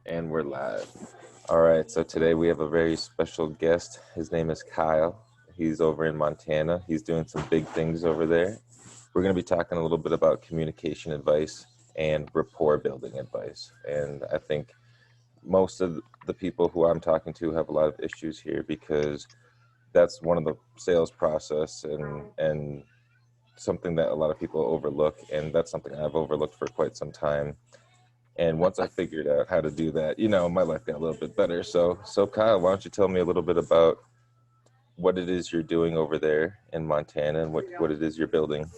And we're live. All right, so today we have a very special guest. His name is Kyle. He's over in Montana. He's doing some big things over there. We're going to be talking a little bit about communication advice and rapport building advice. And I think most of the people who I'm talking to have a lot of issues here because that's one of the sales process and something that a lot of people overlook, and that's something I've overlooked for quite some time. And once I figured out how to do that, my life got a little bit better. So Kyle, why don't you tell me a little bit about what it is you're doing over there in Montana and what it is you're building?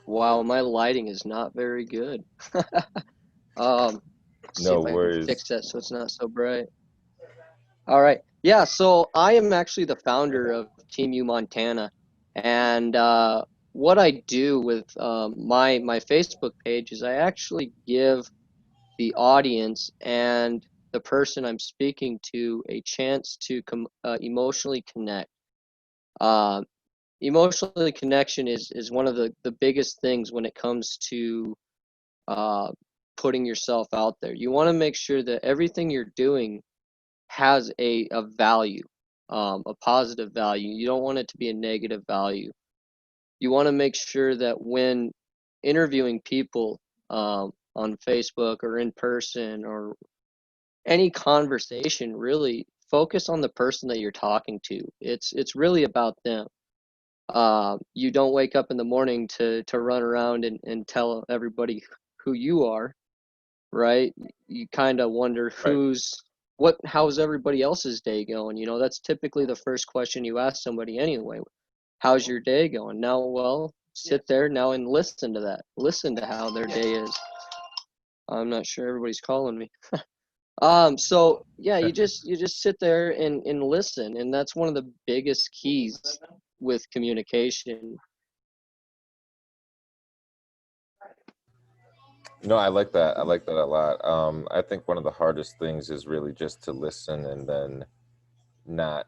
Wow, my lighting is not very good. See No if I can worries. fix that so it's not so bright. All right. Yeah, so I am actually the founder of Team U Montana. And what I do with my Facebook page is I actually give the audience and the person I'm speaking to a chance to emotionally connect. Uh, Emotionally connection is one of the biggest things when it comes to uh, putting yourself out there. You want to make sure that everything you're doing has a value, a positive value. You don't want it to be a negative value. You want to make sure that when interviewing people on Facebook or in person or any conversation, really focus on the person that you're talking to. It's really about them. You don't wake up in the morning to run around and tell everybody who you are, right? You kind of wonder Right. how's everybody else's day going? That's typically the first question you ask somebody anyway. How's your day going? Now, well, sit there now and listen to that. Listen to how their day is. I'm not sure everybody's calling me. So yeah, you just sit there and listen, and that's one of the biggest keys with communication. I like that. I like that a lot. I think one of the hardest things is really just to listen and then not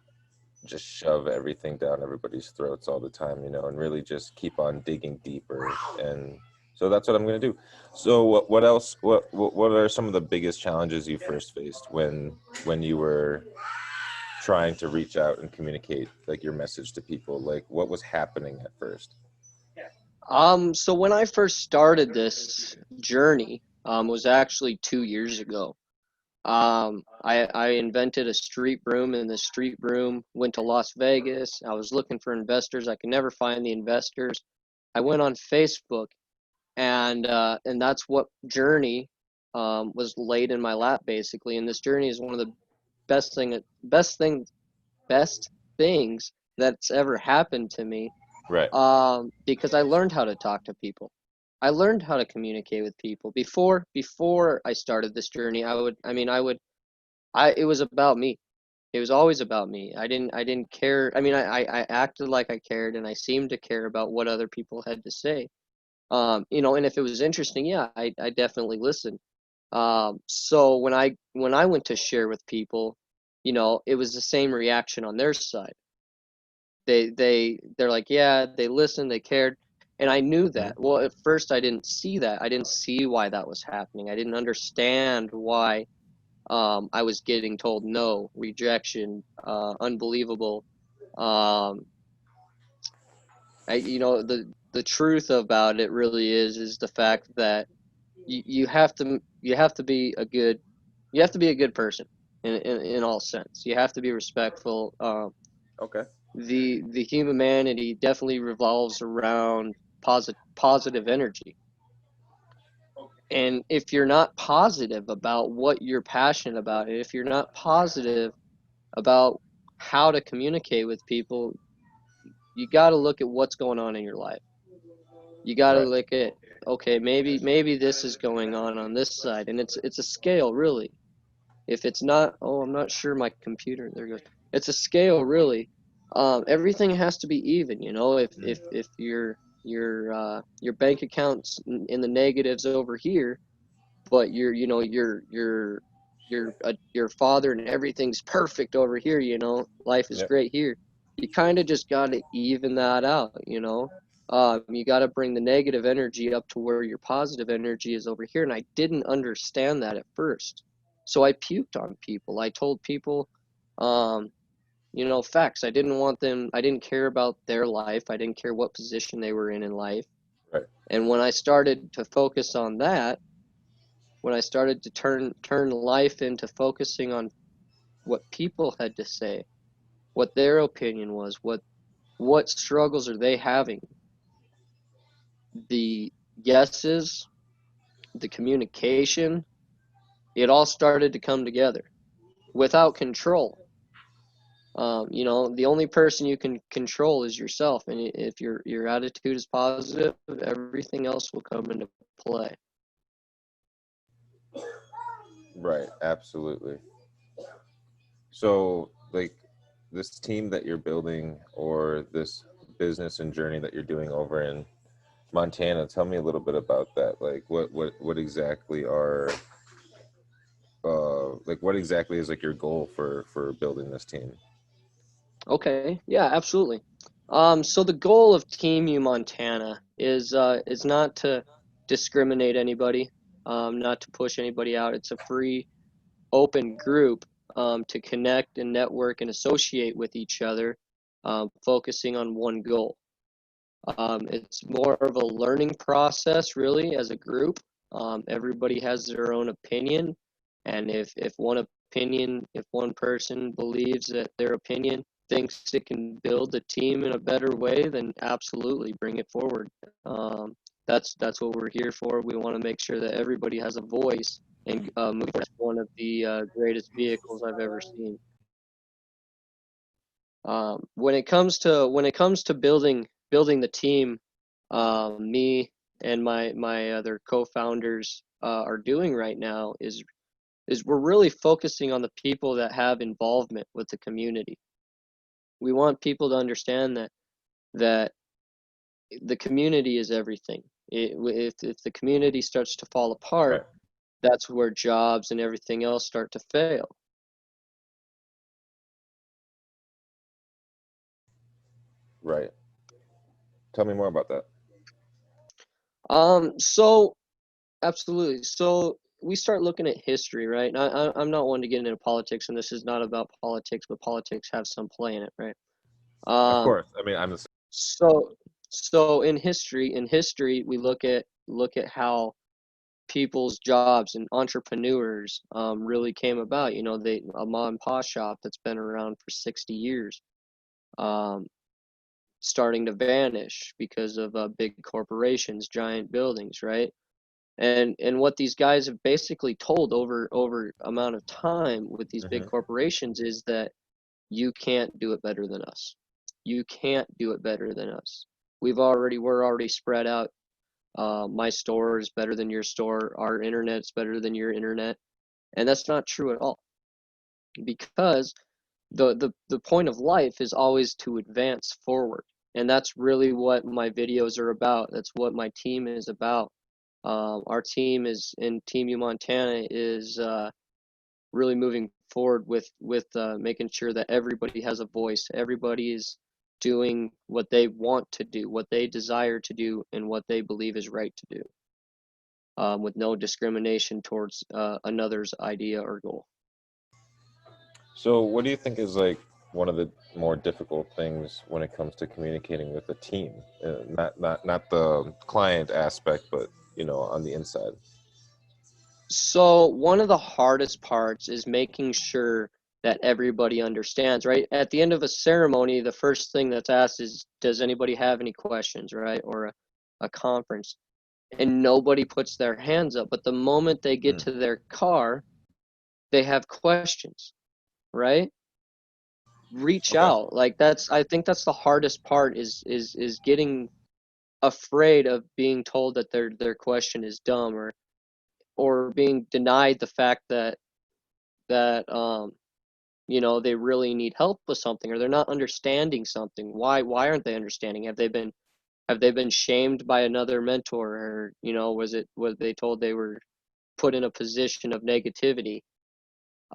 just shove everything down everybody's throats all the time, and really just keep on digging deeper. And so that's what I'm going to do. So what else? What are some of the biggest challenges you first faced when you were trying to reach out and communicate like your message to people? Like what was happening at first? So when I first started this journey, was actually 2 years ago. I invented a street broom, and the street broom went to Las Vegas. I was looking for investors. I could never find the investors. I went on Facebook, and that's what journey was laid in my lap basically. And this journey is one of the best thing, best thing, best things that's ever happened to me, Right. because I learned how to talk to people. I learned how to communicate with people. Before I started this journey, it was about me. It was always about me. I didn't care. I acted like I cared, and I seemed to care about what other people had to say. And if it was interesting, yeah, I definitely listened. So when I went to share with people, it was the same reaction on their side. They're like, yeah, they listened, they cared, and I knew Mhm. that. Well, at first I didn't see that. I didn't see why that was happening. I didn't understand why I was getting told no, rejection, unbelievable. Um, the truth about it really is the fact that you have to be a good person in all sense. You have to be respectful. Okay. The humanity definitely revolves around positive energy. And if you're not positive about what you're passionate about, if you're not positive about how to communicate with people, you got to look at what's going on in your life. You got to Right. look at, okay, maybe this is going on this side, and it's a scale really. If it's not, oh, I'm not sure my computer. There goes. It's a scale really. Everything has to be even. If your bank account's in the negatives over here, but your father and everything's perfect over here. Life is Yep. great here. You kind of just got to even that out. You got to bring the negative energy up to where your positive energy is over here. And I didn't understand that at first. So I puked on people. I told people, facts. I didn't want them, I didn't care about their life. I didn't care what position they were in life. Right. And when I started to focus on that, when I started to turn life into focusing on what people had to say, what their opinion was, what struggles are they having, the yeses, the communication, it all started to come together without control. The only person you can control is yourself, and if your attitude is positive, everything else will come into play. Right. Absolutely. So, like, this team that you're building, or this business and journey that you're doing over in Montana, tell me a little bit about that. Like, what exactly are like, what exactly is like your goal for building this team? Okay, yeah, absolutely. So the goal of Team U Montana is not to discriminate anybody, not to push anybody out. It's a free, open group to connect and network and associate with each other, focusing on one goal. It's more of a learning process, really, as a group. Everybody has their own opinion, and if one person believes that their opinion thinks it can build the team in a better way, then absolutely bring it forward. Um, that's what we're here for. We want to make sure that everybody has a voice, and move forward. One of the greatest vehicles I've ever seen. When it comes to building the team, me and my other co-founders are doing right now is we're really focusing on the people that have involvement with the community. We want people to understand that the community is everything. If the community starts to fall apart, Right. that's where jobs and everything else start to fail. Right. Tell me more about that. So absolutely. So we start looking at history, right? And I'm not one to get into politics, and this is not about politics, but politics have some play in it, right? Of Um, course. I mean, I'm the so so in history, we look at how people's jobs and entrepreneurs really came about. A mom and pop shop that's been around for 60 years, um, starting to vanish because of big corporations, giant buildings, right? And what these guys have basically told over amount of time with these big hmm corporations is that you can't do it better than us. You can't do it better than us. We're already spread out. My store is better than your store. Our internet's better than your internet, and that's not true at all. Because the point of life is always to advance forward, and that's really what my videos are about. That's what my team is about. Our team is in Team U Montana is really moving forward with making sure that everybody has a voice. Everybody is doing what they want to do, what they desire to do, and what they believe is right to do, with no discrimination towards another's idea or goal. So, what do you think is like one of the more difficult things when it comes to communicating with a team? Not the client aspect, but on the inside. So one of the hardest parts is making sure that everybody understands, right? At the end of a ceremony, the first thing that's asked is, does anybody have any questions, right? Or a conference. And nobody puts their hands up. But the moment they get Mm. to their car, they have questions, right? Reach Okay. out. I think that's the hardest part is getting afraid of being told that their question is dumb, or being denied the fact that they really need help with something, or they're not understanding something. Why aren't they understanding? Have they been shamed by another mentor, or was they told they were put in a position of negativity?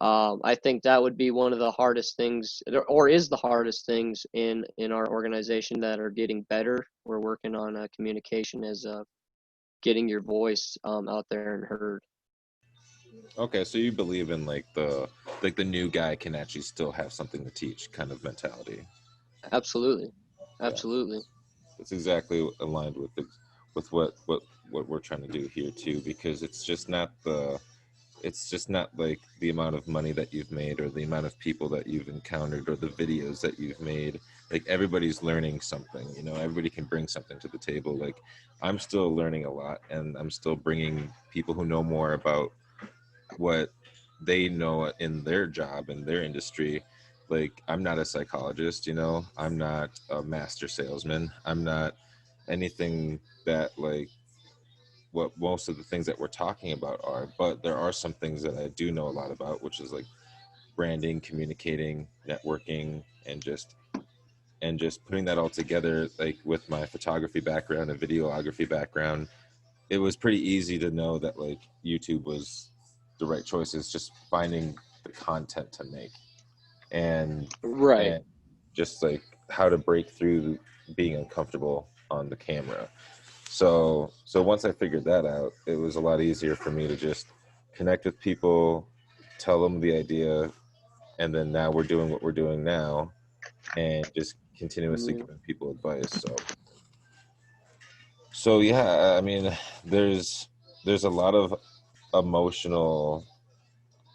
I think that would be one of the hardest things, or is the hardest things in our organization that are getting better. We're working on communication as getting your voice out there and heard. Okay, so you believe in like the new guy can actually still have something to teach kind of mentality. Absolutely. Yeah, Absolutely. it's exactly aligned with with what we're trying to do here too, because it's just not like the amount of money that you've made or the amount of people that you've encountered or the videos that you've made. Like everybody's learning something, you know, everybody can bring something to the table. Like I'm still learning a lot, and I'm still bringing people who know more about what they know in their job in their industry. Like I'm not a psychologist, you know, I'm not a master salesman, I'm not anything that like what most of the things that we're talking about are, but there are some things that I do know a lot about, which is like branding, communicating, networking, and just putting that all together. Like with my photography background and videography background, it was pretty easy to know that like YouTube was the right choice. Is just finding the content to make, and Right. and just like how to break through being uncomfortable on the camera. So once I figured that out, it was a lot easier for me to just connect with people, tell them the idea, and then now we're doing what we're doing now, and just continuously Yeah. giving people advice. So yeah, I mean, there's a lot of emotional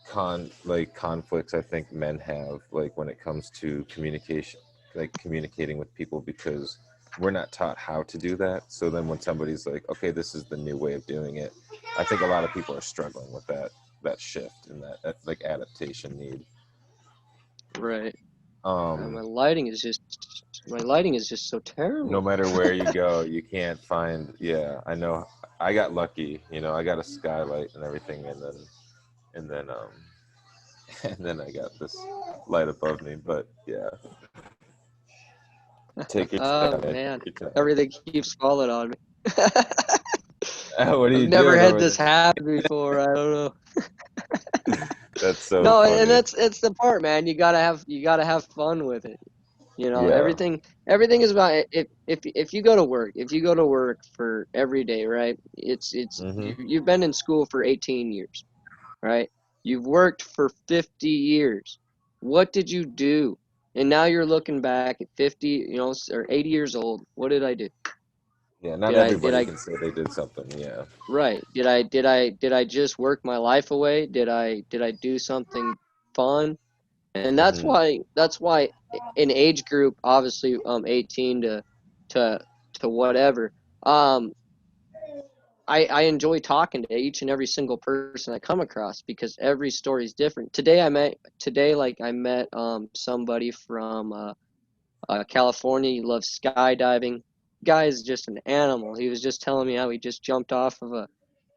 conflicts I think men have, like when it comes to communication, like communicating with people, because we're not taught how to do that. So then when somebody's like, okay, this is the new way of doing it, I think a lot of people are struggling with that shift and that like adaptation need. Right. um My lighting is just so no terrible. matter where you go, you can't find. Yeah, I know. I got lucky, you know, I got a skylight and everything, and then and then I got this light above me. But yeah, take your Oh time, man. man, Take your time. everything keeps falling on me. What are I've you never doing had over this there? happen before. I don't know. That's so No, and funny. that's it's the part, man. You gotta have fun with it. You know, Yeah. everything is about if you go to work, if you go to work for every day, right? It's Hmm. you've been in school for 18 years, right? You've worked for 50 years. What did you do? And now you're looking back at 50, or 80 years old. What did I do? Yeah. Not Did everybody I can say they did something. Yeah. right? Did I just work my life away? Did I do something fun? And Hmm. that's why an age group, obviously 18 to to whatever, um I enjoy talking to each and every single person I come across because every story is different. I met somebody from California. He loves skydiving. Guy is just an animal. He was just telling me how he just jumped off of a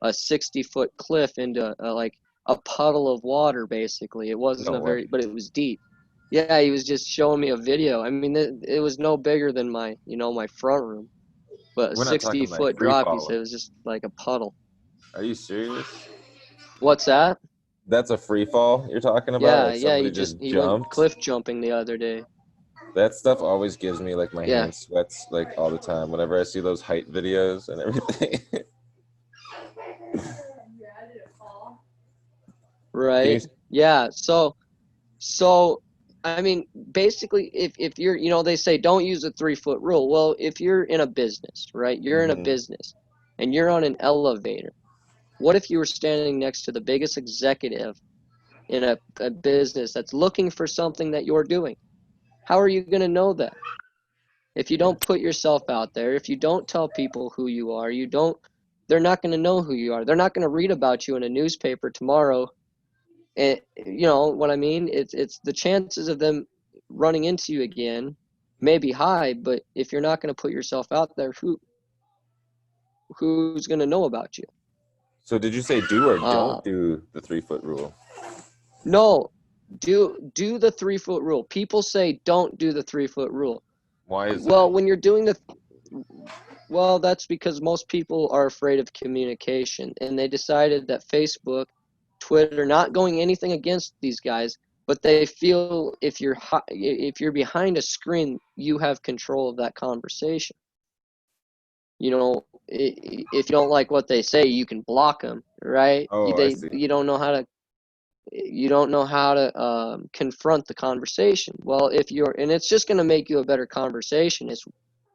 60-foot cliff into like a puddle of water. Basically, it wasn't No a way. very, but it was deep. Yeah, he was just showing me a video. I mean, it was no bigger than my front room, but a We're not 60 talking like foot free drop. He said falling. it was just like a puddle. Are you serious? What's that? That's a free fall you're talking about? Yeah, Like yeah. somebody He just just he went jumped? cliff jumping the other day. That stuff always gives me like my Yeah, hand sweats like all the time whenever I see those height videos and everything. Can you? right. Yeah. So, I mean, basically, if you're, they say don't use the 3 foot rule. Well, if you're in a business, right? You're in a Hmm. business and you're on an elevator. What if you were standing next to the biggest executive in a business that's looking for something that you're doing? How are you going to know that? If you Yeah. don't put yourself out there, if you don't tell people who you are, they're not going to know who you are. They're not going to read about you in a newspaper tomorrow. And you know what I mean? It's the chances of them running into you again may be high, but if you're not going to put yourself out there, who's going to know about you? So did you say do or Uh, don't do the 3 foot rule? no, do the 3 foot rule. People say don't do the 3 foot rule. Why is that? Well, when you're doing the well, that's because most people are afraid of communication, and they decided that Facebook, Twitter, not going anything against these guys, but they feel if you're behind a screen, you have control of that conversation. If you don't like what they say, you can block them, right? Oh, I see. You don't know how to confront the conversation. Well, if you're, and it's just going to make you a better conversation. It's,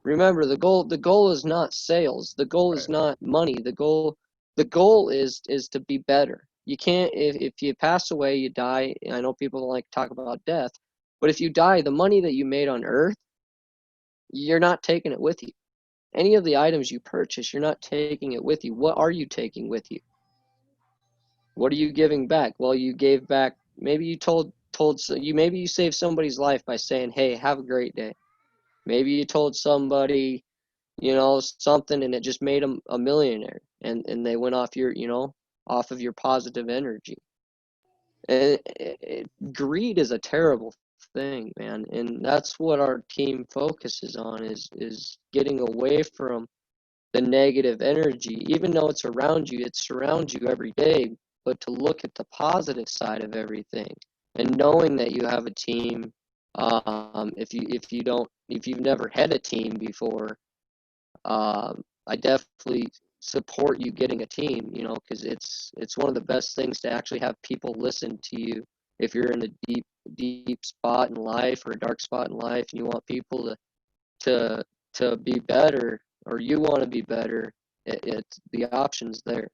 remember, the goal is not sales. The goal is Right. not money. The goal is to be better. You can't, if you pass away, you die. I know people don't like to talk about death, but if you die, the money that you made on earth, you're not taking it with you. Any of the items you purchase, you're not taking it with you. What are you taking with you? What are you giving back? Well, you gave back. Maybe you maybe you saved somebody's life by saying, "Hey, have a great day." Maybe you told somebody, something, and it just made them a millionaire, and they went off off of your positive energy. And greed is a terrible thing, man, and that's what our team focuses on is getting away from the negative energy. Even though it's around you, it surrounds you every day, but to look at the positive side of everything and knowing that you have a team. If you've never had a team before, I definitely support you getting a team, because it's one of the best things to actually have people listen to you. If you're in a deep spot in life or a dark spot in life and you want people to to be better, or you want to be better, it's the options there.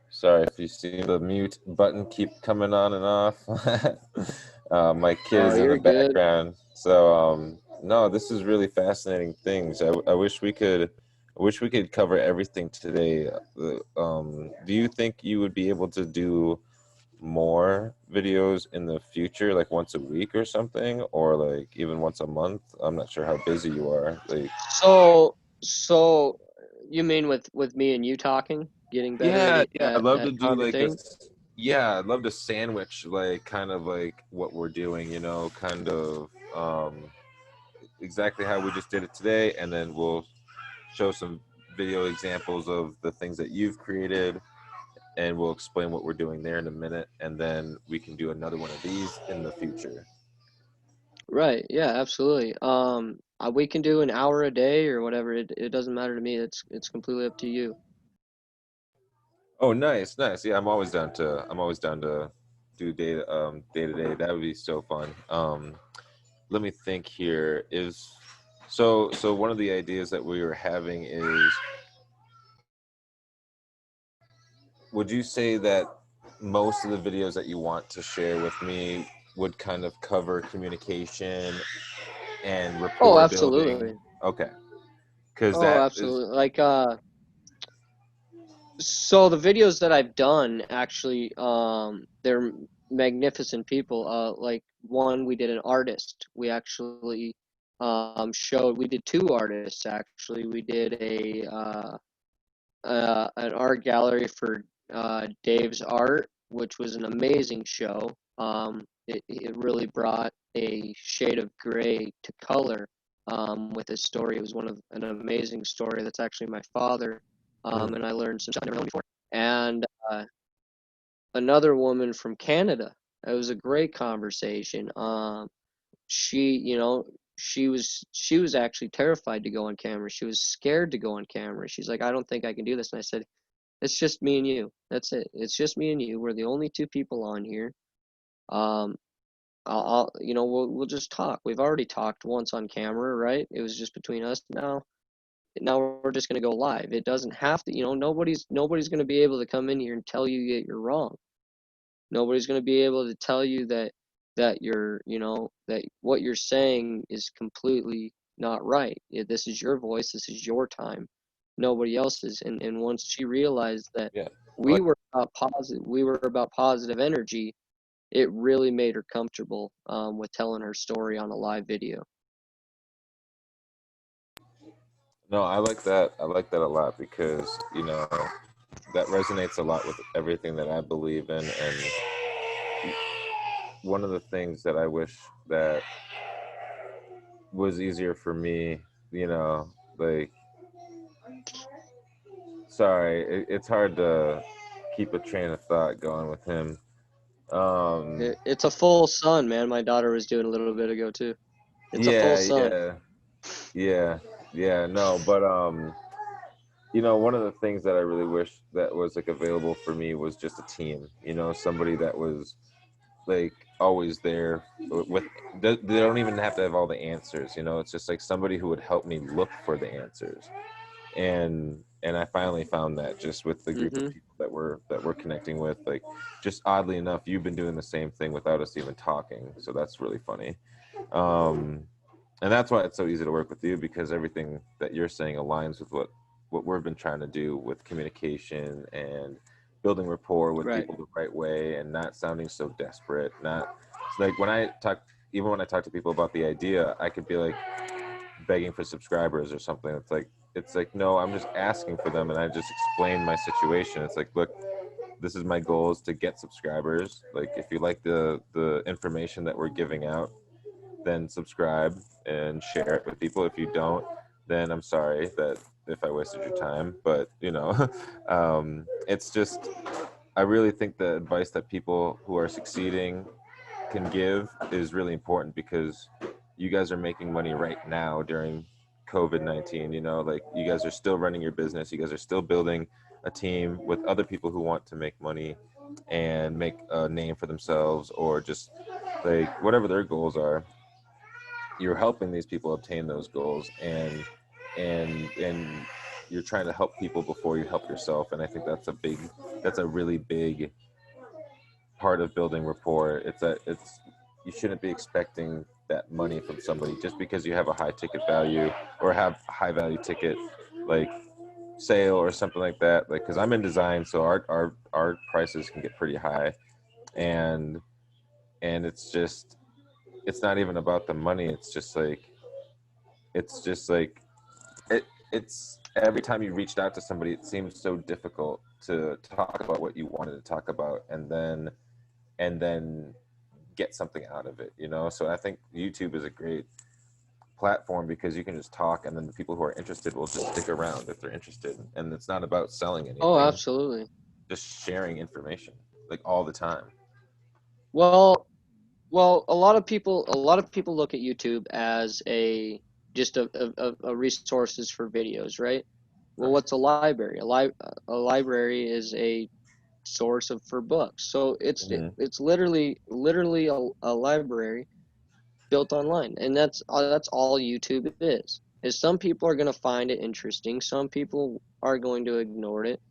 Sorry if you see the mute button keep coming on and off. My kid Oh, is in the you're good. background. So no, this is really fascinating things. I wish we could cover everything today. Do you think you would be able to do more videos in the future, like once a week or something, or like even once a month? I'm not sure how busy you are. Like, So you mean with me and you talking, getting better yeah, at yeah, I'd love to do like a, conversating? yeah, I'd love to sandwich like kind of like what we're doing, kind of exactly how we just did it today, and then we'll show some video examples of the things that you've created, and we'll explain what we're doing there in a minute, and then we can do another one of these in the future. Right. Yeah, absolutely. We can do an hour a day or whatever. It doesn't matter to me. It's completely up to you. Oh, nice, nice. Yeah, I'm always down to do day to day. That would be so fun. Let me think here. So one of the ideas that we were having is, would you say that most of the videos that you want to share with me would kind of cover communication and Oh, rapport building? absolutely. Okay, because Oh, that is, absolutely. So the videos that I've done actually, they're magnificent people. Like one, we did an artist. We actually we did two artists actually. We did an art gallery for Dave's art, which was an amazing show. It really brought a shade of gray to color with his story. It was an amazing story. That's actually my father, mm, and I learned some stuff I never known before. And another woman from Canada. It was a great conversation. She, she was actually terrified to go on camera. She was scared to go on camera. She's like, I don't think I can do this. And I said, it's just me and you. That's it. It's just me and you. We're the only two people on here. Um, we'll just talk. We've already talked once on camera, right? It was just between us. Now we're just gonna go live. It doesn't have to. Nobody's gonna be able to come in here and tell you that you're wrong. Nobody's going to be able to tell you that what you're saying is completely not right. This is your voice. This is your time. Nobody else's. And once she realized that yeah. we were about positive energy, it really made her comfortable with telling her story on a live video. No, I like that. I like that a lot because, that resonates a lot with everything that I believe in. And one of the things that I wish that was easier for me, like, sorry, it's hard to keep a train of thought going with him. Um, It's a full sun, man. My daughter was doing a little bit ago too. It's a full yeah, sun. yeah, yeah. Yeah, no, but one of the things that I really wish that was like available for me was just a team. Somebody that was like always there with. They don't even have to have all the answers. It's just like somebody who would help me look for the answers. And I finally found that just with the group of Mm-hmm. people that we're connecting with. Like, just oddly enough, you've been doing the same thing without us even talking, so that's really funny. um and that's why it's so easy to work with you, because everything that you're saying aligns with what we've been trying to do with communication and building rapport with Right. people the right way, and not sounding so desperate. Not it's like when I talk even when I talk to people about the idea, I could be like begging for subscribers or something. It's like no, I'm just asking for them, and I just explain my situation. It's like, look, this is my goal, is to get subscribers. Like, if you like the information that we're giving out, then subscribe and share it with people. If you don't, then I'm sorry that if I wasted your time. But it's just, I really think the advice that people who are succeeding can give is really important, because you guys are making money right now during COVID-19. Like, you guys are still running your business. You guys are still building a team with other people who want to make money and make a name for themselves, or just like whatever their goals are. You're helping these people obtain those goals, and you're trying to help people before you help yourself. And I think that's a really big part of building rapport. It's You shouldn't be expecting that money from somebody just because you have a high ticket value, or have a high value ticket, like sale or something like that. Like, because I'm in design, so our prices can get pretty high. And and it's not even about the money. It's just like it it's every time you reached out to somebody, it seemed so difficult to talk about what you wanted to talk about, and then get something out of it. So I think YouTube is a great platform, because you can just talk, and then the people who are interested will just stick around if they're interested. And it's not about selling Oh, anything, absolutely. just sharing information, like, all the time. Well, well, a lot of people look at YouTube as a just a resources for videos, right? Well, Right. what's a library? A library is a source of for books. So Hmm. it's literally a library built online, and that's all YouTube is some people are going to find it interesting, some people are going to ignore it,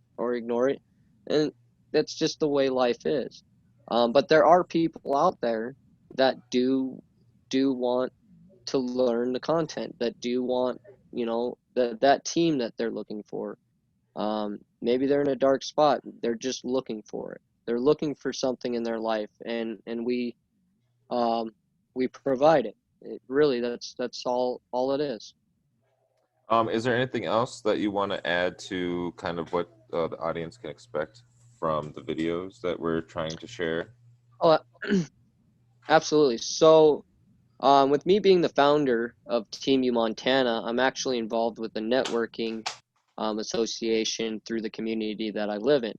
and that's just the way life is. But there are people out there that do want to learn the content, that do want, that team that they're looking for. Maybe they're in a dark spot, they're just looking for it, they're looking for something in their life, and um, we provide it. Really, that's all it is. Is there anything else that you want to add to kind of what the audience can expect from the videos that we're trying to share? Oh, absolutely. So, with me being the founder of Team U Montana, I'm actually involved with the networking association through the community that I live in.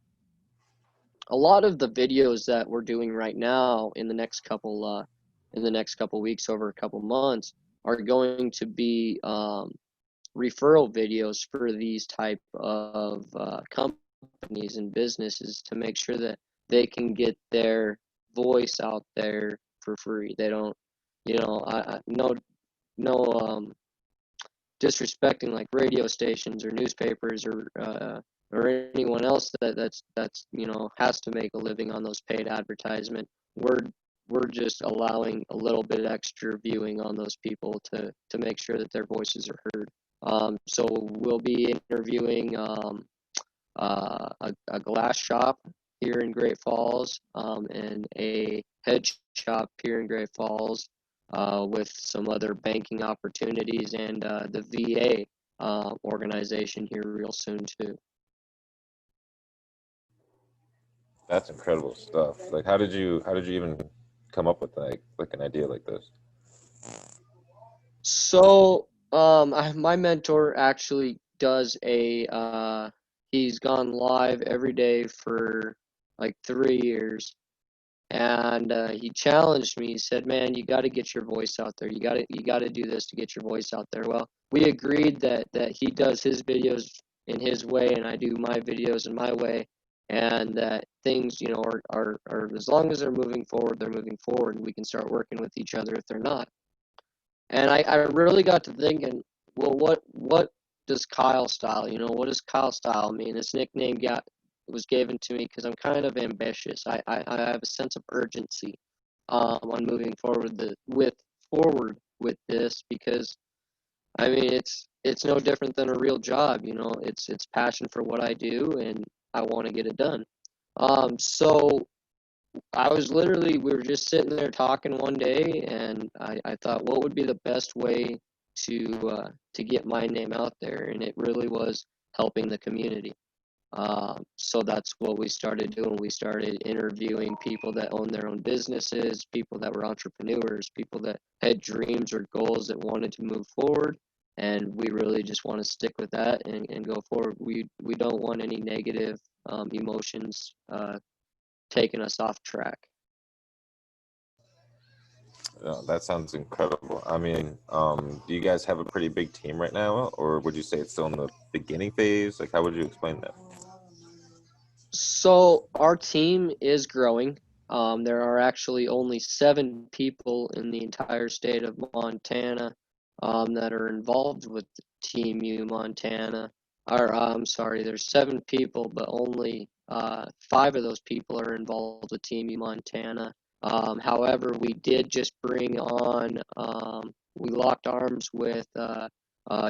A lot of the videos that we're doing right now in the next couple weeks, over a couple months, are going to be referral videos for these type of companies and businesses, to make sure that they can get their voice out there for free. They don't, no, no, disrespecting like radio stations or newspapers or anyone else that's has to make a living on those paid advertisement. We're we're just allowing a little bit extra viewing on those people to make sure that their voices are heard. So we'll be interviewing a glass shop here in Great Falls, and a head shop here in Great Falls, with some other banking opportunities, and the VA organization here real soon too. That's incredible stuff. Like, how did you even come up with like an idea like this? So, my mentor actually does he's gone live every day for like 3 years, and he challenged me. He said, "Man, you got to get your voice out there. You got to do this to get your voice out there." Well, we agreed that he does his videos in his way, and I do my videos in my way, and that things, are as long as they're moving forward, they're moving forward, and we can start working with each other if they're not. And I really got to thinking, well, what does Kyle style? What does Kyle style mean? This nickname was given to me because I'm kind of ambitious. I have a sense of urgency on moving forward with this, because I mean it's no different than a real job. It's passion for what I do, and I want to get it done. So we were just sitting there talking one day, and I thought, what would be the best way to get my name out there? And it really was helping the community. So that's what we started doing. We started interviewing people that own their own businesses, people that were entrepreneurs, people that had dreams or goals that wanted to move forward. And we really just want to stick with that and go forward. We don't want any negative emotions taking us off track. That sounds incredible. I mean, do you guys have a pretty big team right now, or would you say it's still in the beginning phase? Like, how would you explain that? So our team is growing. There are actually only 7 people in the entire state of Montana that are involved with Team U Montana. I'm sorry, there's 7 people, but only 5 of those people are involved with Team U Montana. However, we did just we locked arms with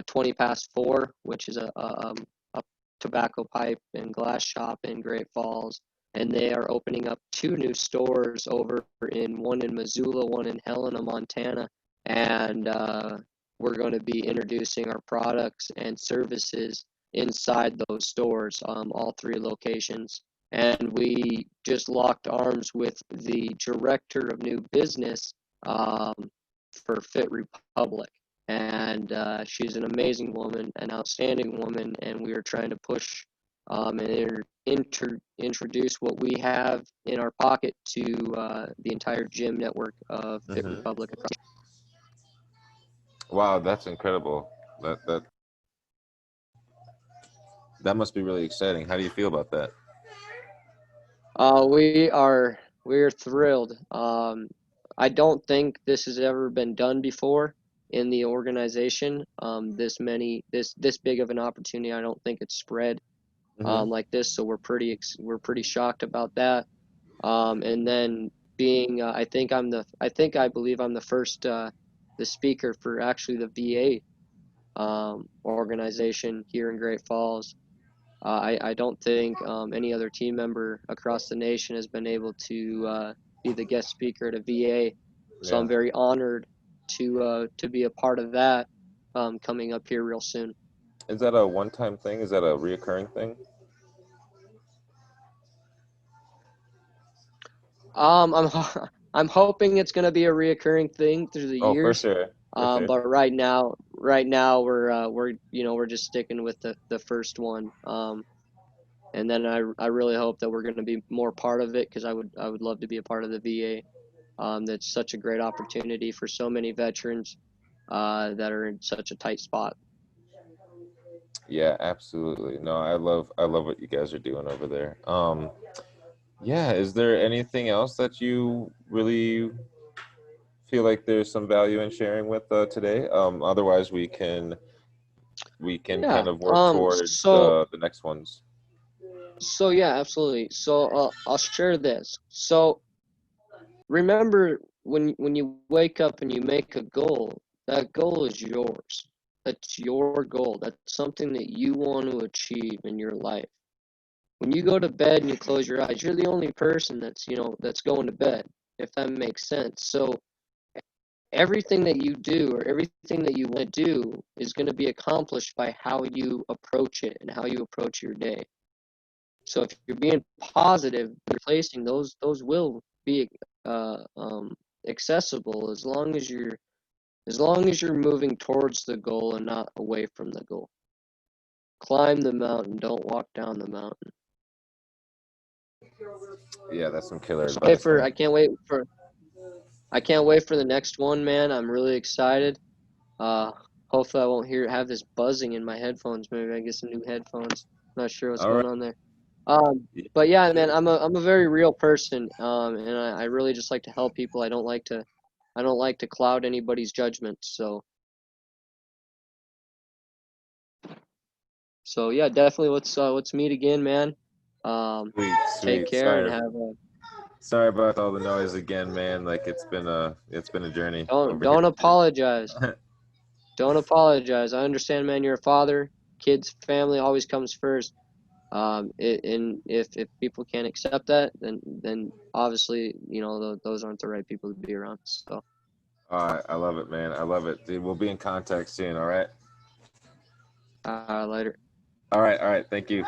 20 Past 4, which is a tobacco pipe and glass shop in Great Falls, and they are opening up 2 new stores one in Missoula, one in Helena, Montana, and we're going to be introducing our products and services inside those stores, all 3 locations. And we just locked arms with the director of new business um, for Fit Republic, and she's an amazing woman, an outstanding woman, and we are trying to push and introduce what we have in our pocket to the entire gym network of Fit Hmm. Republic across. Wow, that's incredible. That must be really exciting. How do you feel about that? We're thrilled. I don't think this has ever been done before in the organization. This big of an opportunity, I don't think it's spread Hmm. like this. So we're pretty shocked about that. And then being, I believe I'm the first the speaker for actually the VA organization here in Great Falls. I don't think any other team member across the nation has been able to be the guest speaker at a VA. So Yeah. I'm very honored to be a part of that coming up here real soon. Is that a one-time thing? Is that a reoccurring thing? I'm I'm hoping it's going to be a reoccurring thing through the Oh, for years. sure, for sure. But right now we're just sticking with the first one. And then I really hope that we're going to be more part of it, because I would love to be a part of the VA. That's such a great opportunity for so many veterans that are in such a tight spot. Yeah, absolutely. No, I love what you guys are doing over there. Yeah, is there anything else that you really feel like there's some value in sharing with today? Otherwise, we can Yeah. kind of work towards the next ones. So yeah, absolutely. So I'll share this. So remember, when you wake up and you make a goal, that goal is yours. That's your goal. That's something that you want to achieve in your life. When you go to bed and you close your eyes, you're the only person that's going to bed, if that makes sense. So everything that you do, or everything that you want to do, is going to be accomplished by how you approach it and how you approach your day. So if you're being positive, replacing those will be accessible, as long as you're moving towards the goal and not away from the goal. Climb the mountain, don't walk down the mountain. Yeah, that's some killer Can't wait advice, for man. I can't wait for I can't wait for the next one, man. I'm really excited. Uh, Hopefully I won't have this buzzing in my headphones. Maybe I get some new headphones. Not sure what's All right. going on there. Yeah, But yeah, man, sure. I'm a very real person. And I really just like to help people. I don't like to cloud anybody's judgment. So yeah, definitely let's meet again, man. Um, Sweet, Take sweet. care and Sorry, have a sorry about all the noise again, man. Like it's been a journey over here. don't apologize. Don't apologize. I understand, man. You're a father. Kids, family always comes first. And if people can't accept that, then obviously, those aren't the right people to be around. So, All right, I love it, man. I love it. Dude, we'll be in contact soon. All right. later. All right. All right. Thank you.